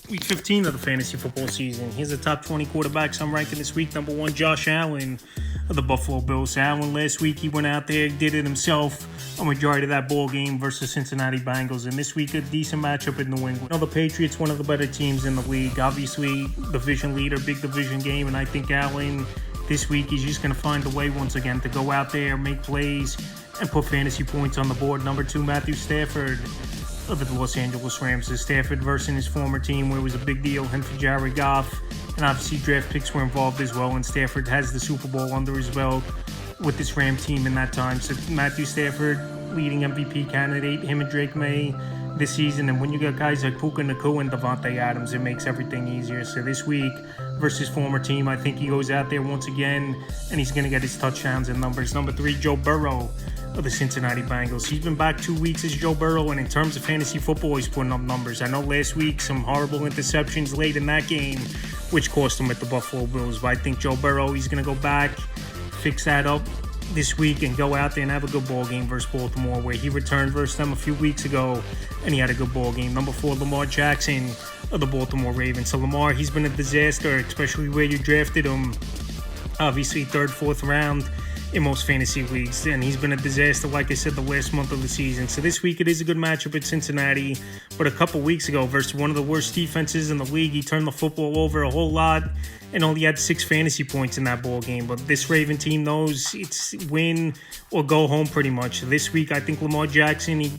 Week 15 of the fantasy football season. Here's the top 20 quarterbacks I'm ranking this week. Number 1, Josh Allen of the Buffalo Bills. Allen, last week he went out there, did it himself a majority of that ball game versus Cincinnati Bengals. And this week, a decent matchup in New England. The Patriots, one of the better teams in the league. Obviously, division leader, big division game. And I think Allen, this week, he's just going to find a way once again to go out there, make plays, and put fantasy points on the board. Number 2, Matthew Stafford of the Los Angeles Rams. Stafford versus his former team, where it was a big deal, him for Jared Goff, and obviously draft picks were involved as well, and Stafford has the Super Bowl under his belt with this Ram team in that time. So Matthew Stafford, leading MVP candidate, him and Drake May this season, and when you got guys like Puka Nacua and Davante Adams, it makes everything easier. So this week versus former team, I think he goes out there once again, and he's going to get his touchdowns and numbers. Number 3, Joe Burrow of the Cincinnati Bengals. He's been back 2 weeks as Joe Burrow, and in terms of fantasy football, he's putting up numbers. I know last week some horrible interceptions late in that game, which cost him at the Buffalo Bills, but I think Joe Burrow, he's going to go back, fix that up this week, and go out there and have a good ball game versus Baltimore, where he returned versus them a few weeks ago, and he had a good ball game. Number 4, Lamar Jackson of the Baltimore Ravens. So Lamar, he's been a disaster, especially where you drafted him, obviously 3rd, 4th round in most fantasy leagues, and he's been a disaster, like I said, the last month of the season. So this week it is a good matchup at Cincinnati, but a couple weeks ago versus one of the worst defenses in the league, he turned the football over a whole lot and only had 6 fantasy points in that ball game. But this Raven team knows it's win or go home pretty much. So this week I think Lamar Jackson, he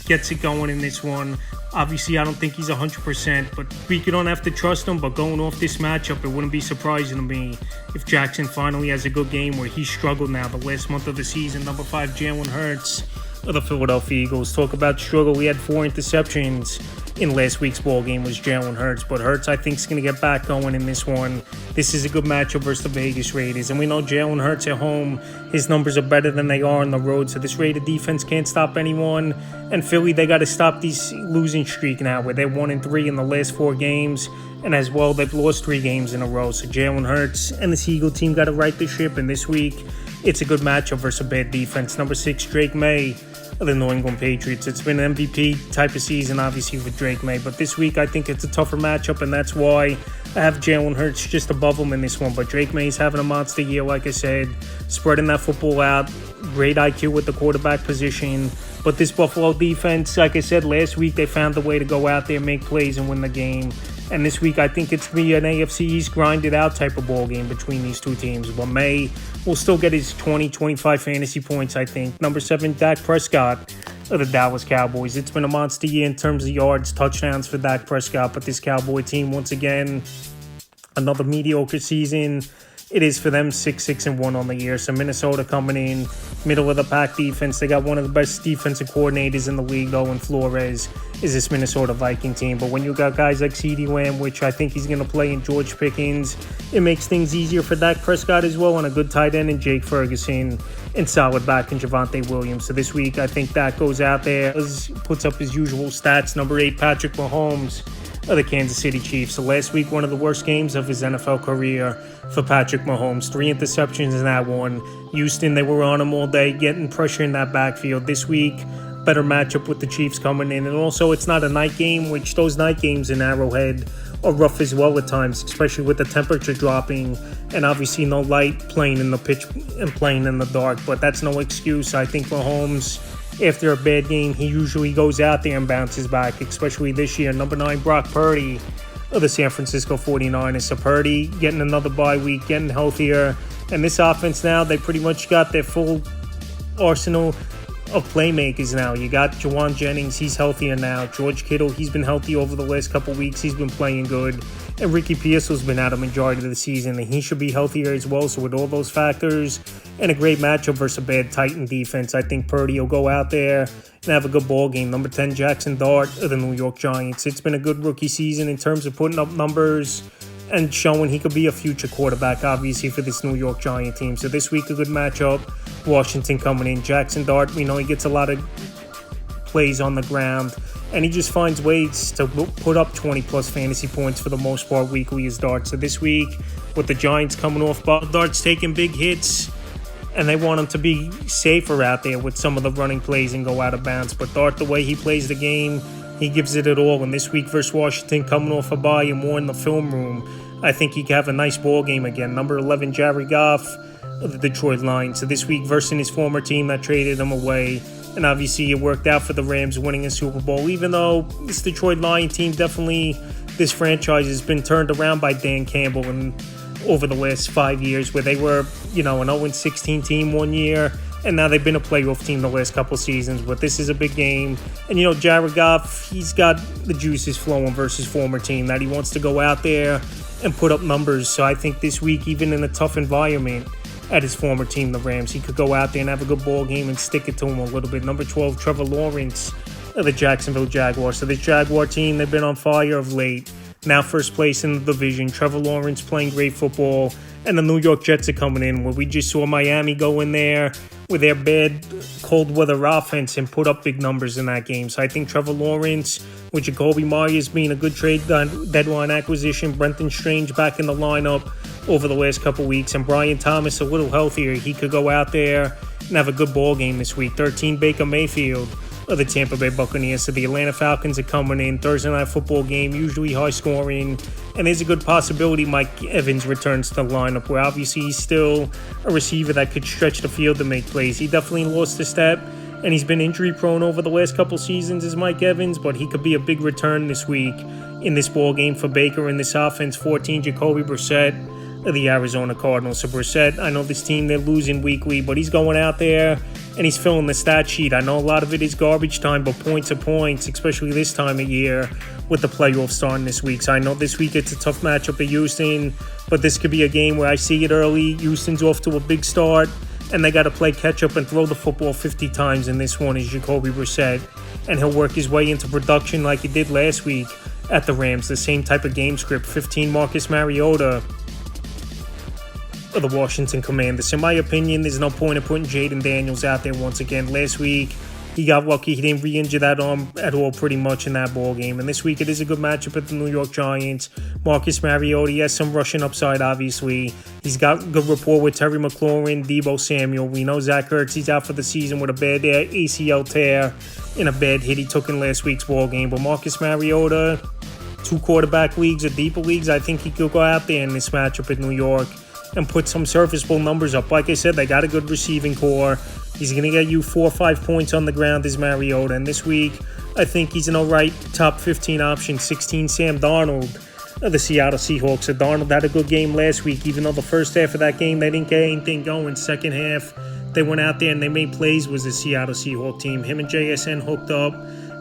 gets it going in this one. Obviously, I don't think he's 100%, but we don't have to trust him. But going off this matchup, it wouldn't be surprising to me if Jackson finally has a good game where he struggled now the last month of the season. Number 5, Jalen Hurts of the Philadelphia Eagles. Talk about struggle. He had 4 interceptions in last week's ball game was Jalen Hurts, but Hurts I think is going to get back going in this one. This is a good matchup versus the Vegas Raiders, and we know Jalen Hurts at home, his numbers are better than they are on the road, so this Raider defense can't stop anyone, and Philly, they got to stop these losing streak now where they're 1-3 in the last 4 games, and as well they've lost 3 games in a row. So Jalen Hurts and this Eagle team got to right the ship, and this week it's a good matchup versus a bad defense. Number 6, Drake May of the New England Patriots. It's been an MVP type of season, obviously, with Drake May. But this week, I think it's a tougher matchup, and that's why I have Jalen Hurts just above him in this one. But Drake May's having a monster year, like I said, spreading that football out. Great IQ with the quarterback position. But this Buffalo defense, like I said, last week, they found a way to go out there, make plays, and win the game. And this week, I think it's be an AFC East grinded out type of ball game between these two teams. But May will still get his 20-25 fantasy points, I think. Number 7, Dak Prescott of the Dallas Cowboys. It's been a monster year in terms of yards, touchdowns for Dak Prescott. But this Cowboy team, once again, another mediocre season. It is for them 6-1 on the year. So Minnesota coming in, middle of the pack defense. They got one of the best defensive coordinators in the league, though, in Flores, is this Minnesota Viking team. But when you got guys like CeeDee Lamb, which I think he's going to play in George Pickens, it makes things easier for Dak Prescott as well, and a good tight end in Jake Ferguson, and solid back in Javonte Williams. So this week, I think Dak goes out there, puts up his usual stats. Number 8, Patrick Mahomes of the Kansas City Chiefs. So last week, one of the worst games of his NFL career for Patrick Mahomes. 3 interceptions in that one. Houston, they were on him all day, getting pressure in that backfield. This week, better matchup with the Chiefs coming in. And also, it's not a night game, which those night games in Arrowhead are rough as well at times, especially with the temperature dropping and obviously no light playing in the pitch and playing in the dark. But that's no excuse. I think Mahomes, after a bad game, he usually goes out there and bounces back, especially this year. Number 9, Brock Purdy of the San Francisco 49ers. So Purdy getting another bye week, getting healthier. And this offense now, they pretty much got their full arsenal of playmakers now. You got Jawan Jennings, he's healthier now. George Kittle, he's been healthy over the last couple weeks. He's been playing good. And Ricky Pearsall's been out a majority of the season, and he should be healthier as well. So with all those factors and a great matchup versus a bad Titan defense, I think Purdy will go out there and have a good ball game. Number 10, Jackson Dart of the New York Giants. It's been a good rookie season in terms of putting up numbers and showing he could be a future quarterback, obviously, for this New York Giant team. So this week, a good matchup. Washington coming in. Jackson Dart, we know he gets a lot of plays on the ground, and he just finds ways to put up 20-plus fantasy points for the most part weekly as Dart. So this week, with the Giants coming off, Dart's taking big hits, and they want him to be safer out there with some of the running plays and go out of bounds. But Dart, the way he plays the game, He gives it all. And this week versus Washington, coming off a bye and more in the film room, I think he could have a nice ball game again. Number 11, Jared Goff of the Detroit Lions. So this week versus his former team that traded him away. And obviously it worked out for the Rams winning a Super Bowl, even though this Detroit Lion team definitely, this franchise has been turned around by Dan Campbell and over the last 5 years, where they were, an 0-16 team one year, and now they've been a playoff team the last couple seasons. But this is a big game. And, Jared Goff, he's got the juices flowing versus former team that he wants to go out there and put up numbers. So I think this week, even in a tough environment at his former team, the Rams, he could go out there and have a good ball game and stick it to him a little bit. Number 12, Trevor Lawrence of the Jacksonville Jaguars. So this Jaguar team, they've been on fire of late. Now first place in the division. Trevor Lawrence playing great football. And the New York Jets are coming in, where we just saw Miami go in there with their bad cold weather offense and put up big numbers in that game. So I think Trevor Lawrence, with Jacoby Myers being a good trade deadline acquisition, Brenton Strange back in the lineup over the last couple weeks, and Brian Thomas a little healthier, he could go out there and have a good ball game this week. 13, Baker Mayfield of the Tampa Bay Buccaneers. So the Atlanta Falcons are coming in. Thursday night football game, usually high scoring. And there's a good possibility Mike Evans returns to the lineup, where obviously he's still a receiver that could stretch the field to make plays. He definitely lost a step, and he's been injury prone over the last couple seasons as Mike Evans, but he could be a big return this week in this ball game for Baker in this offense. 14, Jacoby Brissett of the Arizona Cardinals. So Brissett, I know this team, they're losing weekly, but he's going out there and he's filling the stat sheet. I know a lot of it is garbage time, but points are points, especially this time of year with the playoffs starting this week. So I know this week it's a tough matchup at Houston, but this could be a game where I see it early. Houston's off to a big start, and they got to play catch-up and throw the football 50 times in this one is Jacoby Brissett, and he'll work his way into production like he did last week at the Rams. The same type of game script. 15, Marcus Mariota of the Washington Commanders. In my opinion, there's no point in putting Jaden Daniels out there once again. Last week, he got lucky. He didn't re-injure that arm at all pretty much in that ball game. And this week, it is a good matchup at the New York Giants. Marcus Mariota, he has some rushing upside, obviously. He's got good rapport with Terry McLaurin, Deebo Samuel. We know Zach Ertz, he's out for the season with a bad ACL tear in a bad hit he took in last week's ball game. But Marcus Mariota, 2 quarterback leagues or deeper leagues, I think he could go out there in this matchup at New York and put some serviceable numbers up. Like I said, they got a good receiving core. He's going to get you 4 or 5 points on the ground as Mariota. And this week, I think he's an alright top 15 option. 16, Sam Darnold of the Seattle Seahawks. So Darnold had a good game last week, even though the first half of that game, they didn't get anything going. Second half, they went out there and they made plays with the Seattle Seahawks team. Him and JSN hooked up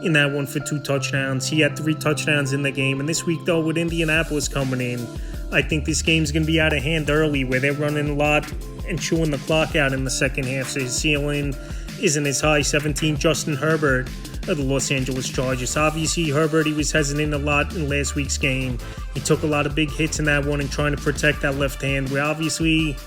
in that one for 2 touchdowns. He had 3 touchdowns in the game. And this week, though, with Indianapolis coming in, I think this game's going to be out of hand early, where they're running a lot and chewing the clock out in the second half. So his ceiling isn't as high. 17, Justin Herbert of the Los Angeles Chargers. Obviously, Herbert, he was hesitant a lot in last week's game. He took a lot of big hits in that one and trying to protect that left hand. We're obviously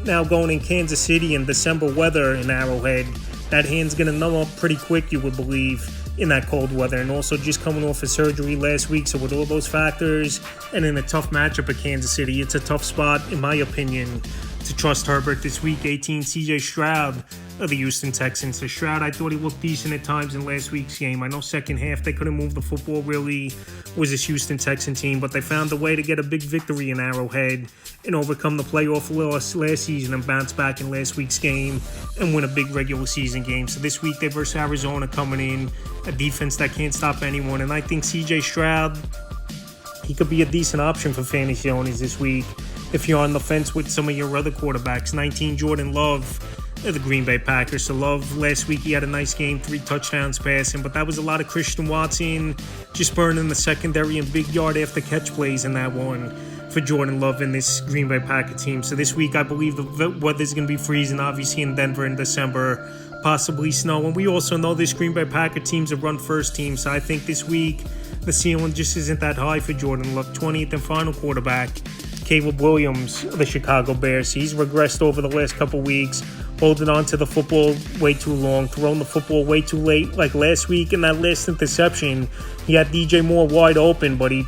now going in Kansas City in December weather in Arrowhead. That hand's going to numb up pretty quick, you would believe, in that cold weather, and also just coming off of surgery last week. So with all those factors and in a tough matchup at Kansas City, it's a tough spot, in my opinion, to trust Herbert this week. 18, CJ Stroud of the Houston Texans. So Stroud, I thought he looked decent at times in last week's game. I know second half they couldn't move the football really was this Houston Texan team, but they found a way to get a big victory in Arrowhead and overcome the playoff loss last season and bounce back in last week's game and win a big regular season game. So this week they versus Arizona coming in, a defense that can't stop anyone. And I think CJ Stroud, he could be a decent option for fantasy owners this week if you're on the fence with some of your other quarterbacks. 19, Jordan Love of the Green Bay Packers. So Love, last week he had a nice game, 3 touchdowns passing, but that was a lot of Christian Watson just burning the secondary and big yard after catch plays in that one for Jordan Love in this Green Bay Packer team. So this week I believe the weather's going to be freezing, obviously in Denver in December, possibly snow. And we also know this Green Bay Packer team's a run-first team, so I think this week the ceiling just isn't that high for Jordan Love. 20th and final quarterback, Caleb Williams of the Chicago Bears. He's regressed over the last couple weeks, holding on to the football way too long, throwing the football way too late. Like last week in that last interception, he had DJ Moore wide open, but he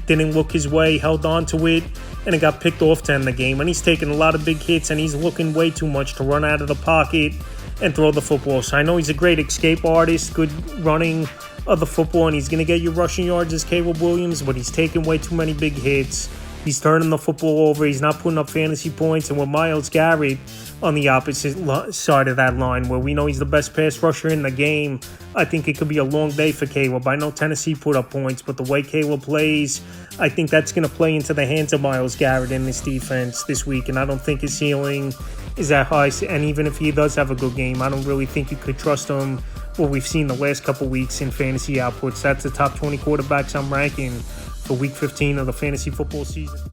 didn't look his way, held on to it, and it got picked off to end the game. And he's taking a lot of big hits, and he's looking way too much to run out of the pocket and throw the football. So I know he's a great escape artist, good running of the football, and he's going to get you rushing yards as Caleb Williams, but he's taking way too many big hits. He's turning the football over. He's not putting up fantasy points. And with Myles Garrett on the opposite side of that line, where we know he's the best pass rusher in the game, I think it could be a long day for Caleb. I know Tennessee put up points, but the way Caleb plays, I think that's going to play into the hands of Myles Garrett in this defense this week. And I don't think his ceiling is that high. And even if he does have a good game, I don't really think you could trust him. What we've seen the last couple weeks in fantasy outputs. That's the top 20 quarterbacks I'm ranking for Week 15 of the fantasy football season.